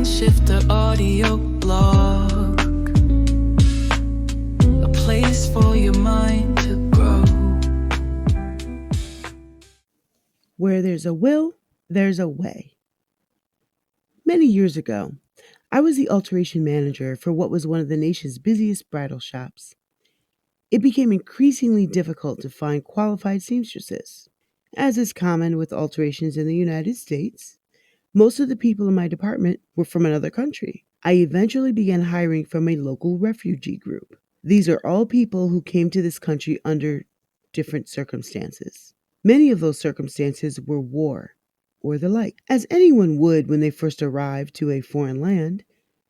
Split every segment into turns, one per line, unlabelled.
MindShifter Audio Blog, a place for your mind to grow.
Where there's a will, there's a way. Many years ago, I was the alteration manager for what was one of the nation's busiest bridal shops. It became increasingly difficult to find qualified seamstresses. As is common with alterations in the United States, most of the people in my department were from another country. I eventually began hiring from a local refugee group. These are all people who came to this country under different circumstances. Many of those circumstances were war or the like. As anyone would when they first arrived to a foreign land,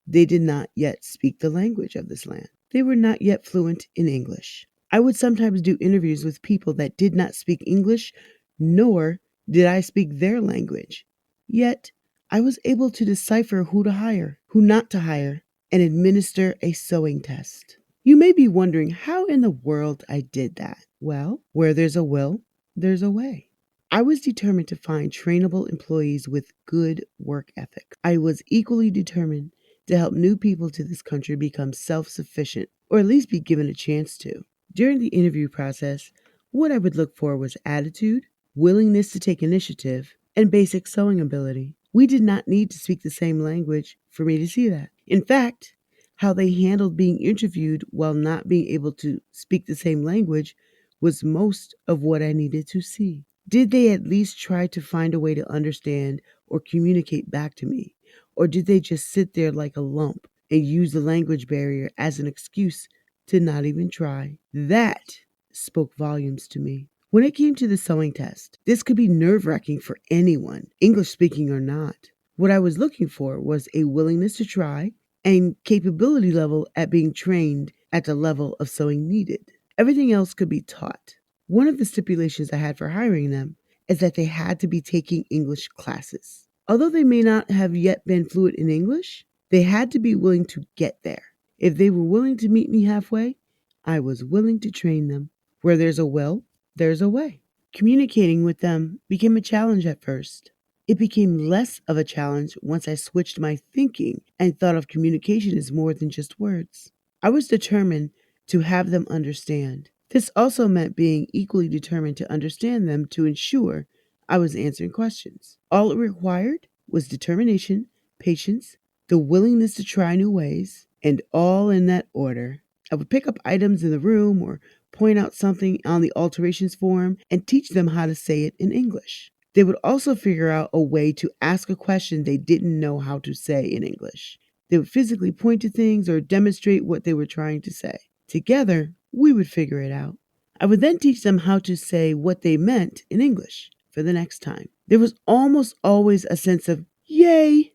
they did not yet speak the language of this land. They were not yet fluent in English. I would sometimes do interviews with people that did not speak English, nor did I speak their language. Yet, I was able to decipher who to hire, who not to hire, and administer a sewing test. You may be wondering how in the world I did that. Well, where there's a will, there's a way. I was determined to find trainable employees with good work ethics. I was equally determined to help new people to this country become self-sufficient, or at least be given a chance to. During the interview process, what I would look for was attitude, willingness to take initiative, and basic sewing ability. We did not need to speak the same language for me to see that. In fact, how they handled being interviewed while not being able to speak the same language was most of what I needed to see. Did they at least try to find a way to understand or communicate back to me? Or did they just sit there like a lump and use the language barrier as an excuse to not even try? That spoke volumes to me. When it came to the sewing test, this could be nerve-wracking for anyone, English speaking or not. What I was looking for was a willingness to try and capability level at being trained at the level of sewing needed. Everything else could be taught. One of the stipulations I had for hiring them is that they had to be taking English classes. Although they may not have yet been fluent in English, they had to be willing to get there. If they were willing to meet me halfway, I was willing to train them. Where there's a will, there's a way. Communicating with them became a challenge at first. It became less of a challenge once I switched my thinking and thought of communication as more than just words. I was determined to have them understand. This also meant being equally determined to understand them to ensure I was answering questions. All it required was determination, patience, the willingness to try new ways, and all in that order. I would pick up items in the room or point out something on the alterations form and teach them how to say it in English. They would also figure out a way to ask a question they didn't know how to say in English. They would physically point to things or demonstrate what they were trying to say. Together, we would figure it out. I would then teach them how to say what they meant in English for the next time. There was almost always a sense of yay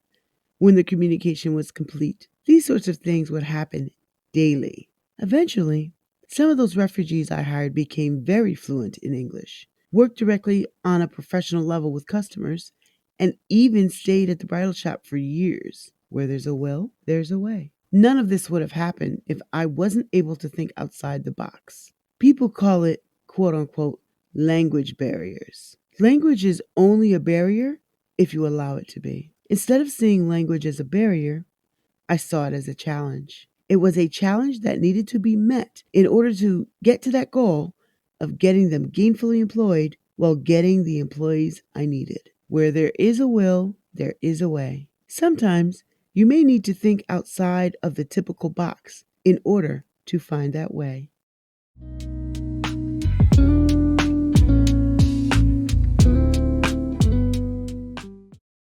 when the communication was complete. These sorts of things would happen daily. Eventually, some of those refugees I hired became very fluent in English, worked directly on a professional level with customers, and even stayed at the bridal shop for years. Where there's a will, there's a way. None of this would have happened if I wasn't able to think outside the box. People call it, quote unquote, language barriers. Language is only a barrier if you allow it to be. Instead of seeing language as a barrier, I saw it as a challenge. It was a challenge that needed to be met in order to get to that goal of getting them gainfully employed while getting the employees I needed. Where there is a will, there is a way. Sometimes you may need to think outside of the typical box in order to find that way.